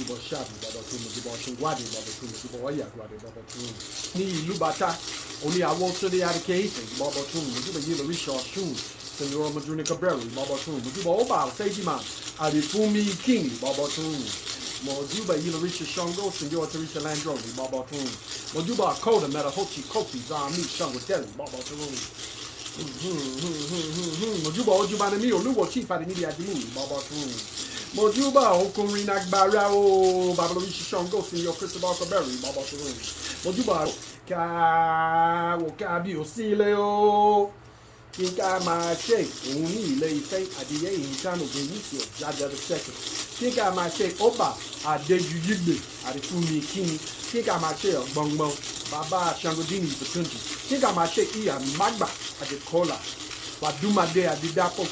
mojúbọ ṣáàbì bàbá tó mojúbọ ṣùgbọ́dì bàbá tó mojúbọ ọ̀yà gbàdé bàbá tó ní ìlú bàtà òní àwọ̀ tó dé àríkè ìfẹ̀ bàbá tó mojúbọ yìí lóríṣà ọ̀ṣun sẹ̀yìn ọmọdún ní kabẹ́rù bàbá tó mojúbọ ọba àṣẹ́jìmá àdìfúnmi king bàbá tó mojúbọ yìí lóríṣà ṣàngó sẹ̀yìn ọ̀tẹ̀ríṣà landro bàbá tó mojúbọ àkọ́ọ̀dà mẹ́ta hochi kofi zami ṣàngó tẹ̀lé bàbá tó mojúbọ ojúbọ ni mi olúwo chief àdìmídìí àdìmú bàbá tó mojúbà ọkùnrin agbára o bàbá lórí ṣiṣan gò sí yọ Christopher Ọkọbẹ̀rù bàbá tó rìn mojúbà kábí ò sí ilé o kí ká máa ṣe òun ní ilé Ifẹ̀ adìyẹ ìyíntàn ògbé yìí sí ọ̀jáde the second kí ká máa ṣe ọba Adéjuyigbe àdìfúnmi kíni kí ká máa ṣe ọgbọngbọn bàbá Ṣàngódìní ìbùkúndì kí ká máa ṣe ìyá Magba àdìkọlà wàdúmàdé àdìdàpọ̀